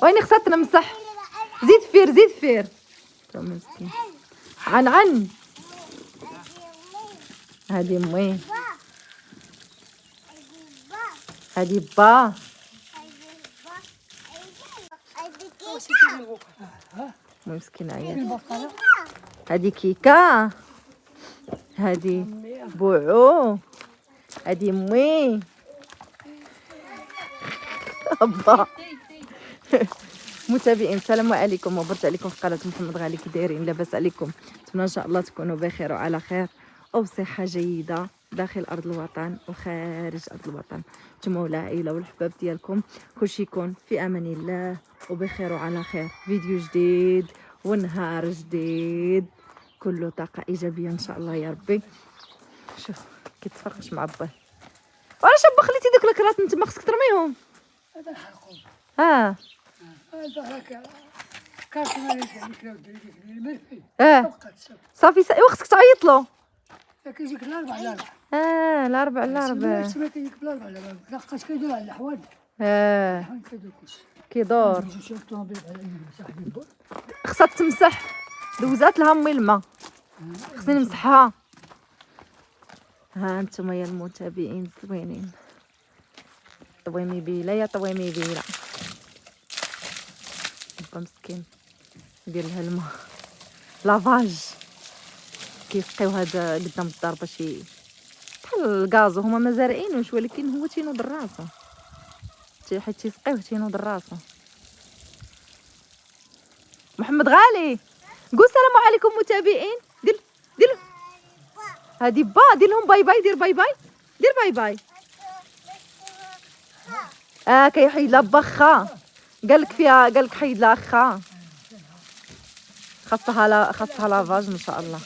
ويني خصها نمسح. زيد فير زيد فير. مسكين. عن هادي مي، هادي با، مسكين عيال. هادي كيكا، هادي بوعو، هادي مي با. متابعين السلام عليكم وبركاته عليكم في قناه محمد غالي. كي دايرين؟ لاباس عليكم؟ نتمنى ان شاء الله تكونوا بخير وعلى خير وبصحه جيده داخل ارض الوطن وخارج ارض الوطن. نتوما والعائله والحباب ديالكم كلشي يكون في امان الله وبخير وعلى خير. فيديو جديد ونهار جديد كله طاقه ايجابيه ان شاء الله يا ربي. شوف كيتفرقش مع باه. وعلاش با خليتي دوك الكرات نتما خصك ترميهم؟ هذا نحرقهم. اه هذا هكا كاس ما يجيك الملفي. صافي ايوا خصك تعيط له. كيجيك الاربع الاربع. الاربع الاربع. سما كيجيك الاربع الاربع. لقاش كيدور على الحواد. كيدور. خصها تمسح. دوزات لها امي الماء. خصني نمسحها. ها انتم يا المتابعين الزوينين. طويمي بيلا يا طويمي بيلا. با مسكين ندير لها الماء لافاج. كيسقيو هذا قدام الدار باش بحال الغاز. هما ما زارعينوش ولكن هو تينوض راسو حيت تيسقيوه تينوض راسو. محمد غالي قول السلام عليكم متابعين. دير هادي با دير لهم باي باي. دير باي باي. دير باي باي. كيحيد لها بخا. قالك فيها قالك حيد لها خا. خاصها لافاج ان شاء الله.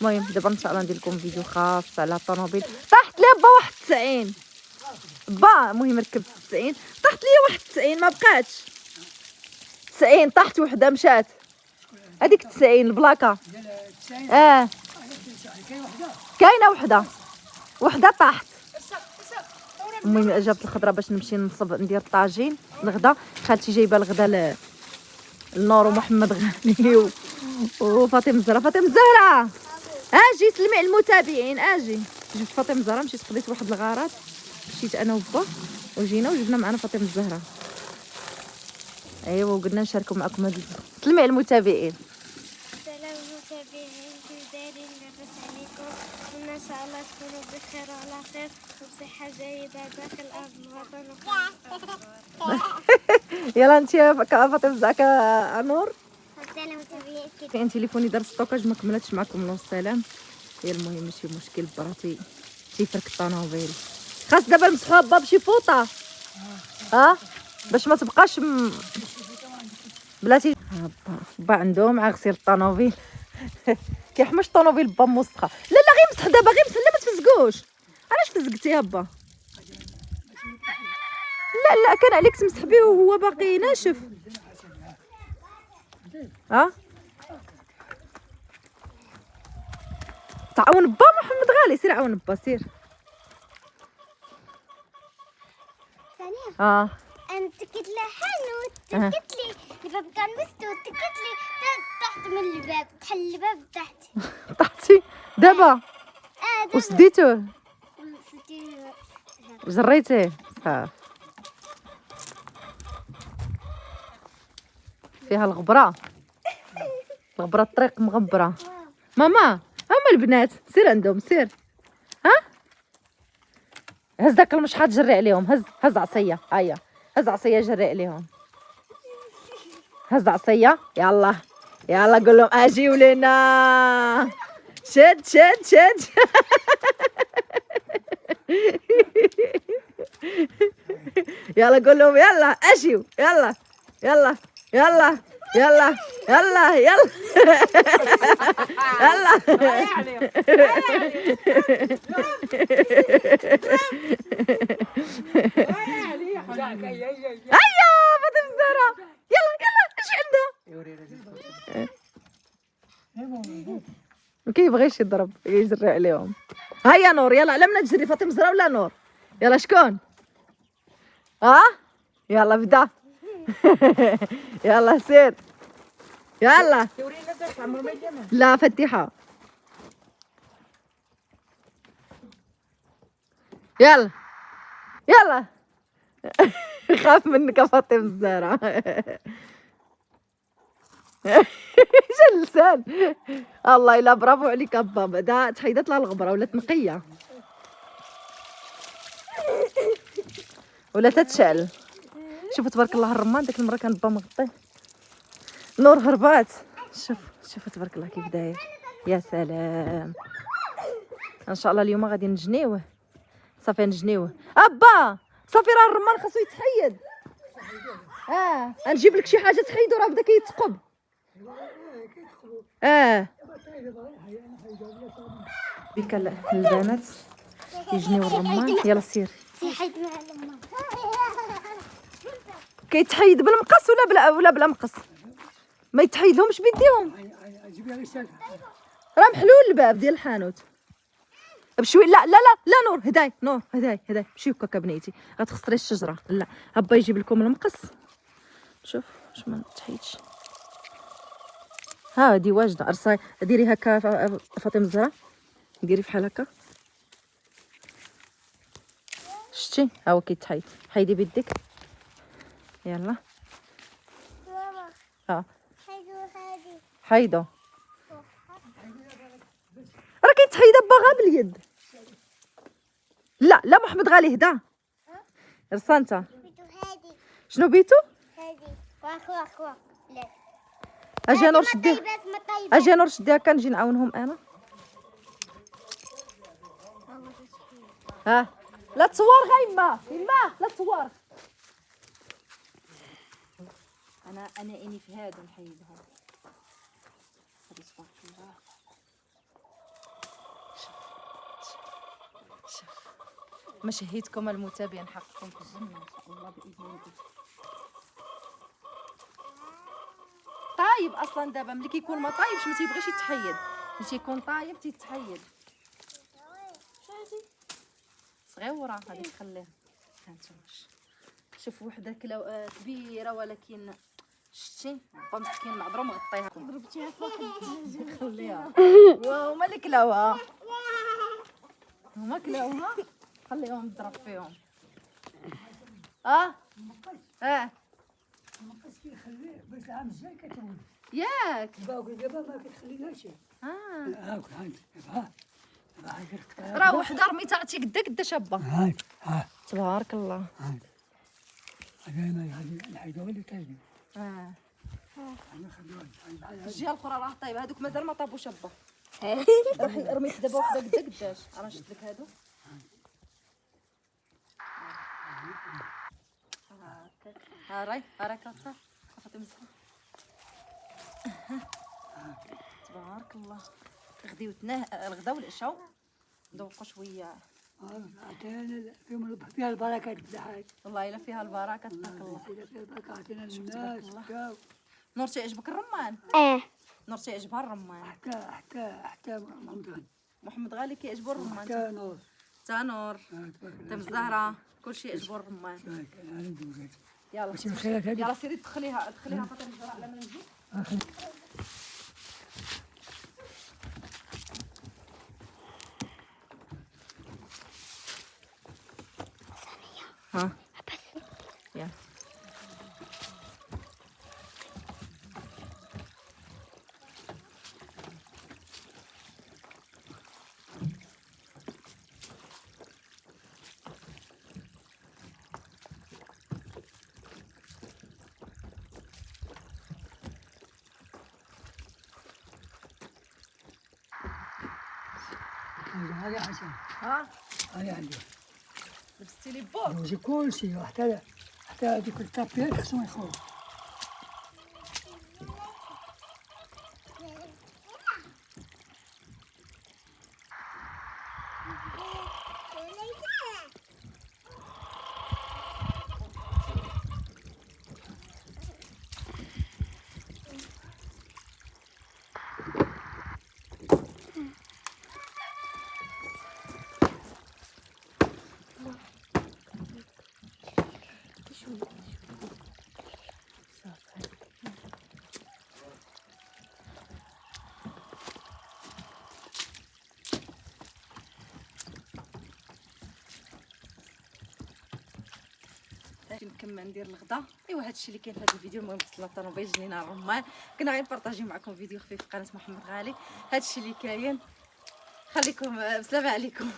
المهم دابا ان شاء الله ندير لكم فيديو خاص على الطوموبيل. طاحت لي با واحد 90 با. المهم ركبت 90 طاحت لي واحد 90 ما بقاتش 90. طاحت وحده مشات هذيك 90 البلاكه. كاينه وحده طاحت. المهم جابت الخضره باش نمشي نصب ندير الطاجين الغدا. خالتي جايبه الغدا لنور ومحمد غالي وفاطمه الزهراء. فاطمه الزهراء اجي سلمي على المتابعين. اجي جبت فاطمه الزهراء مشيت قضيت واحد الغارات. مشيت انا وبا وجينا وجبنا معنا فاطمه الزهراء. ايوا وقلنا نشاركوا معكم هذا. سلمي على المتابعين. السلام متابعين كي دايرين؟ لاباس عليكم؟ ان شاء الله تكونوا بخير وعلى خير وبصحه جيده داخل ارض الوطن يلا انت فاطمه الزهراء نور. السلام متابعين. كاين تليفوني دار ستوكاج ما كملتش معكم نص السلام. هي المهم ماشي مشكل. براتي تيفرك الطوموبيل. خاص دابا نمسحوها با بشي فوطه باش ما تبقاش بلاتي. با عندهم مع غسيل الطوموبيل. كيحماش الطوموبيل با موسخه. لا غير مسح دابا غير مسح. لا ما تفزقوش. علاش فزقتيها با؟ لا كان عليك تمسح به وهو باقي ناشف. تعاون با محمد غالي. سير عاون با سير. ثانيه انت كنت لها حانوت. تكت لي الباب كان مسدود. تكت لي تحت من الباب. تحل الباب تحت. طحتي دابا وسديتوه وجريتيه صافي. فيها الغبره الطريق مغبره. ماما هما البنات سير عندهم سير. هز داك المشحات جري عليهم. هز عصيه. هيا هز عصيه جري عليهم. هز عصيه. يلا قول لهم اجيو لنا. شد يلا قول لهم يلا اجيو. يلا يلا هيا فاطمه الزهراء. يلا ايش عندها؟ ما كيبغيش يضرب يجري عليهم. هيا نور يلا. على من تجري فاطمه الزهراء ولا نور؟ يلا شكون؟ يلا بدا. يلا سير يلا. تورينا درس عمر ما يجمع. لا فتحها. يلا يلا. خاف منك يا فاطمة الزهراء. ايش اللسان. الله يلا برافو عليك بابا. دا تحيدت لها الغبره ولات نقيه ولا تتشعل. شوفوا تبارك الله الرمان داك المره كان با مغطيه. نور هربات. شوفوا تبارك الله كيف داير. يا سلام. ان شاء الله اليوم غادي نجنيوه. صافي نجنيوه ابا. صافي راه الرمان خاصو يتحيد. غنجيب لك شي حاجه تحيدو راه بدا كيتقب. بك البنات يجنيو الرمان. يلا سير. يحيد مع الأمة. كيتحيد بالمقص ولا بلا مقص؟ ما يتحيدهمش بيديهم. جيبي غير سالفة. راه محلول الباب ديال الحانوت بشوي. لا لا لا لا نور هداي. نور هداي مشي هكاك بنيتي غتخسري الشجره. لا هبا يجيب لكم المقص. شوف واش ما تحيدش. ها هادي واجده. ارصاي ديري هكا فاطمه الزهراء. ديري بحال هكا. شتي ها هو كيتحيد. حيدي بيدك. يلا ماما ها حيدوا هادي. حيدو. راه كيتحيد با غا باليد. لا محمد غالي هدا. رصانتا بيتو هادي. شنو بيتو. هادي واخ لا اجي نور شدي. ما طيبات. اجي نور شديها كنجي نعاونهم انا. ها لا تصور غايمه لا تصور. انا اني في هذا نحيدها. هذا تبارك الله. شوف مشاهدكم المتابعين نحققكم في الجنه ان شاء الله باذن الله. طايب اصلا دابا ملي كيكون ما طايبش ما تيبغيش يتحيد. ملي تيكون طايب تيتحيد. صغيره هذيك خليها. هانتوما شوف وحده كبيره ولكن شتي با مسكين معذره مغطيها. ضربتيها فوق الدجاج. خليها. وهما اللي كلاوها. هما كلاوها. خليهم نضرب فيهم. المقص كيخليه باش العام الجاي كتولي. ياك باوك دابا ما كتخليهاش. هاك هانت. راه وحده رميتها عرفتي قدا شابه. هانت تبارك الله. هانت. هذه الحيدوه اللي طايبين. اه انا خلوها بحال الجهه الاخرى راه طايبه. هذوك مازال ما طابوا شابه. رميت دابا وحده قداش. انا شفت لك هادو. راك فاطمه تبارك الله. غديوتناه الغدا والعشاء ذوقوا شويه. عطينا فيها البركات بزاف. والله الا فيها البركه تبارك الله. فيها البركه عطينا الناس. نور يعجبك الرمان. نور يعجبها الرمان. حتى محمد غالي كيعجبو الرمان. حتى نور. تا نور تم الزهره كلشي يعجبو الرمان. يلا يلا سيري دخليها فاطمه الزهراء على ما نجي. ها يلا هذه حسن. هذه عندي. لبستي لي بوك. دوزي كلشي حتى هذيك الطابيات خصهم يخرجوا. نكمل ندير الغدا. ايوا هادشي اللي كاين في هذا الفيديو. المهم بسلة الطوموبيل جنينه الرمان. كنا غير نبارطاجي معكم فيديو خفيف في قناه محمد غالي. هادشي اللي كاين. خليكم بسلامه عليكم.